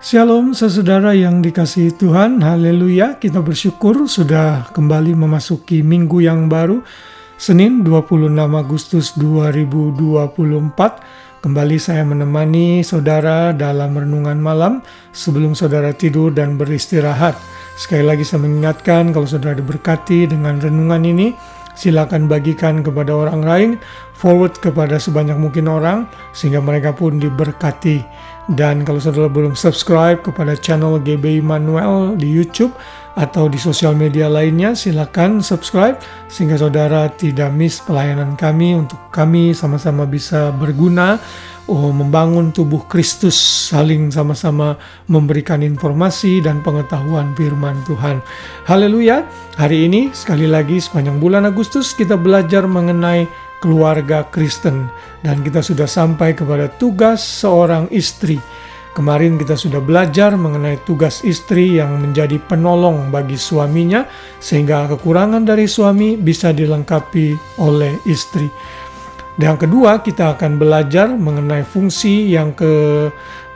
Shalom saudara yang dikasihi Tuhan, haleluya, kita bersyukur sudah kembali memasuki minggu yang baru, Senin 26 Agustus 2024. Kembali saya menemani saudara dalam renungan malam sebelum saudara tidur dan beristirahat. Sekali lagi saya mengingatkan, kalau saudara diberkati dengan renungan ini, silakan bagikan kepada orang lain, forward kepada sebanyak mungkin orang, sehingga mereka pun diberkati. Dan kalau saudara belum subscribe kepada channel GB Immanuel di YouTube atau di sosial media lainnya, silakan subscribe sehingga saudara tidak miss pelayanan kami, untuk kami sama-sama bisa berguna membangun tubuh Kristus, saling sama-sama memberikan informasi dan pengetahuan firman Tuhan. Haleluya. Hari ini sekali lagi sepanjang bulan Agustus kita belajar mengenai keluarga Kristen, dan kita sudah sampai kepada tugas seorang istri. Kemarin kita sudah belajar mengenai tugas istri yang menjadi penolong bagi suaminya, sehingga kekurangan dari suami bisa dilengkapi oleh istri. Dan yang kedua, kita akan belajar mengenai fungsi yang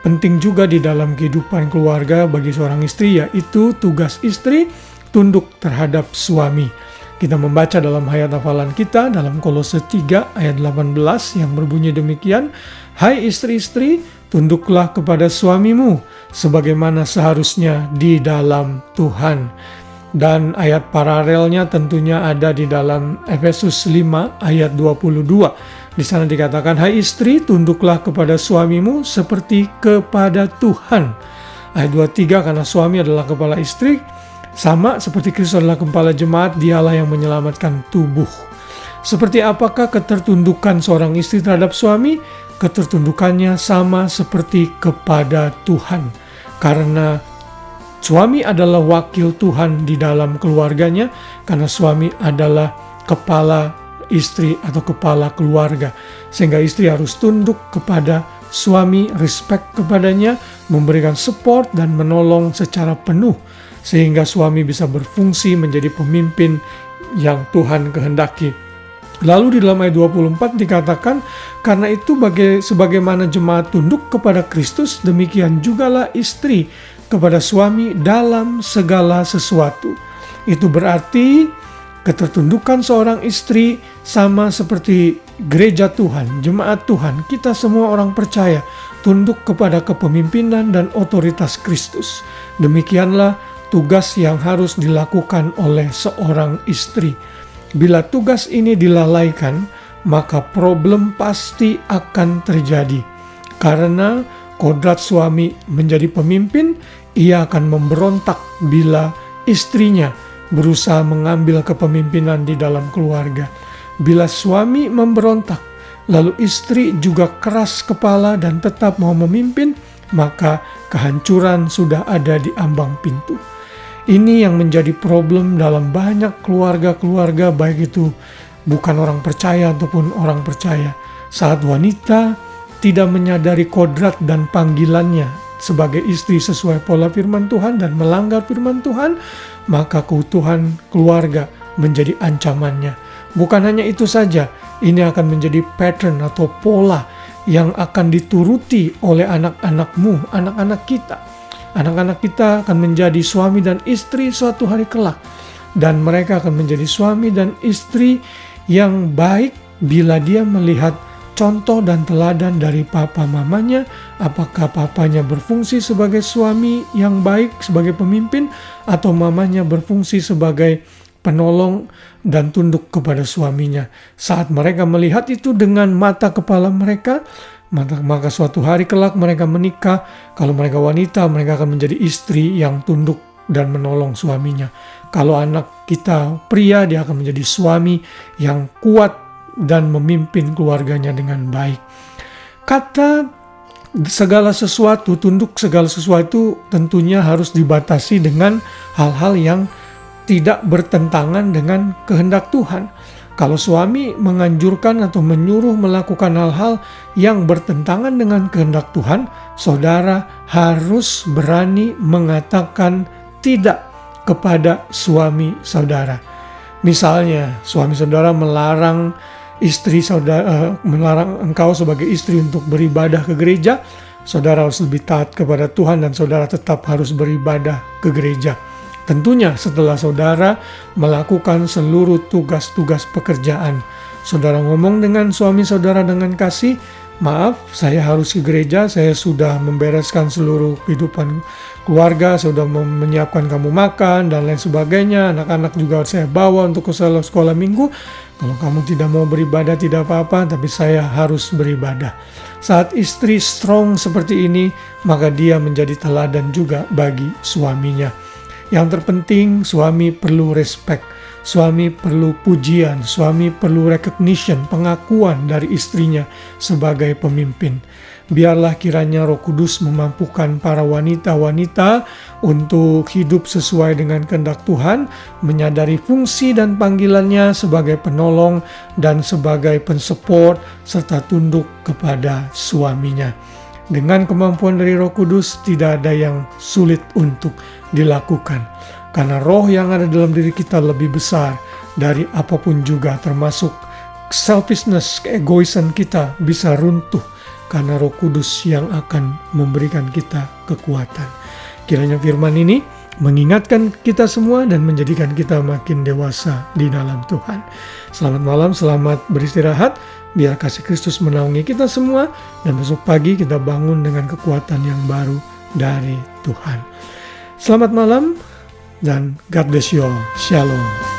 penting juga di dalam kehidupan keluarga bagi seorang istri, yaitu tugas istri tunduk terhadap suami. Kita membaca dalam ayat hafalan kita dalam Kolose 3 ayat 18 yang berbunyi demikian, "Hai istri-istri, tunduklah kepada suamimu sebagaimana seharusnya di dalam Tuhan." Dan ayat paralelnya tentunya ada di dalam Efesus 5 ayat 22. Di sana dikatakan, "Hai istri, tunduklah kepada suamimu seperti kepada Tuhan." Ayat 23, karena suami adalah kepala istri, sama seperti Kristus adalah kepala jemaat, dialah yang menyelamatkan tubuh. Seperti apakah ketertundukan seorang istri terhadap suami? Ketertundukannya sama seperti kepada Tuhan. Karena suami adalah wakil Tuhan di dalam keluarganya, karena suami adalah kepala istri atau kepala keluarga. Sehingga istri harus tunduk kepada suami, respect kepadanya, memberikan support dan menolong secara penuh, sehingga suami bisa berfungsi menjadi pemimpin yang Tuhan kehendaki. Lalu di dalam ayat 24 dikatakan, "Karena itu sebagaimana jemaat tunduk kepada Kristus, demikian jugalah istri kepada suami dalam segala sesuatu." Itu berarti ketertundukan seorang istri sama seperti gereja Tuhan, jemaat Tuhan, kita semua orang percaya tunduk kepada kepemimpinan dan otoritas Kristus. Demikianlah tugas yang harus dilakukan oleh seorang istri. Bila tugas ini dilalaikan, maka problem pasti akan terjadi. Karena kodrat suami menjadi pemimpin, ia akan memberontak bila istrinya berusaha mengambil kepemimpinan di dalam keluarga. Bila suami memberontak, lalu istri juga keras kepala dan tetap mau memimpin, maka kehancuran sudah ada di ambang pintu. Ini yang menjadi problem dalam banyak keluarga-keluarga, baik itu bukan orang percaya ataupun orang percaya. Saat wanita tidak menyadari kodrat dan panggilannya sebagai istri sesuai pola firman Tuhan dan melanggar firman Tuhan, maka keutuhan keluarga menjadi ancamannya. Bukan hanya itu saja, ini akan menjadi pattern atau pola yang akan dituruti oleh anak-anakmu, anak-anak kita. Anak-anak kita akan menjadi suami dan istri suatu hari kelak. Dan mereka akan menjadi suami dan istri yang baik bila dia melihat contoh dan teladan dari papa mamanya. Apakah papanya berfungsi sebagai suami yang baik, sebagai pemimpin, atau mamanya berfungsi sebagai penolong dan tunduk kepada suaminya. Saat mereka melihat itu dengan mata kepala mereka, maka suatu hari kelak mereka menikah. Kalau mereka wanita, mereka akan menjadi istri yang tunduk dan menolong suaminya. Kalau anak kita pria, dia akan menjadi suami yang kuat dan memimpin keluarganya dengan baik. Kata segala sesuatu, tunduk segala sesuatu tentunya harus dibatasi dengan hal-hal yang tidak bertentangan dengan kehendak Tuhan. Kalau suami menganjurkan atau menyuruh melakukan hal-hal yang bertentangan dengan kehendak Tuhan, saudara harus berani mengatakan tidak kepada suami saudara. Misalnya, suami saudara melarang melarang engkau sebagai istri untuk beribadah ke gereja, saudara harus lebih taat kepada Tuhan dan saudara tetap harus beribadah ke gereja. Tentunya setelah saudara melakukan seluruh tugas-tugas pekerjaan. Saudara ngomong dengan suami saudara dengan kasih, maaf, saya harus ke gereja, saya sudah membereskan seluruh kehidupan keluarga, saya sudah menyiapkan kamu makan, dan lain sebagainya. Anak-anak juga saya bawa untuk ke sekolah minggu. Kalau kamu tidak mau beribadah, tidak apa-apa, tapi saya harus beribadah. Saat istri strong seperti ini, maka dia menjadi teladan juga bagi suaminya. Yang terpenting, suami perlu respect. Suami perlu pujian, suami perlu recognition, pengakuan dari istrinya sebagai pemimpin. Biarlah kiranya Roh Kudus memampukan para wanita-wanita untuk hidup sesuai dengan kehendak Tuhan, menyadari fungsi dan panggilannya sebagai penolong dan sebagai pensupport, serta tunduk kepada suaminya. Dengan kemampuan dari Roh Kudus, tidak ada yang sulit untuk dilakukan. Karena roh yang ada dalam diri kita lebih besar dari apapun juga, termasuk selfishness, keegoisan kita bisa runtuh karena Roh Kudus yang akan memberikan kita kekuatan. Kiranya firman ini mengingatkan kita semua dan menjadikan kita makin dewasa di dalam Tuhan. Selamat malam, selamat beristirahat. Biar kasih Kristus menaungi kita semua, dan besok pagi kita bangun dengan kekuatan yang baru dari Tuhan. Selamat malam, dan God bless you all. Shalom.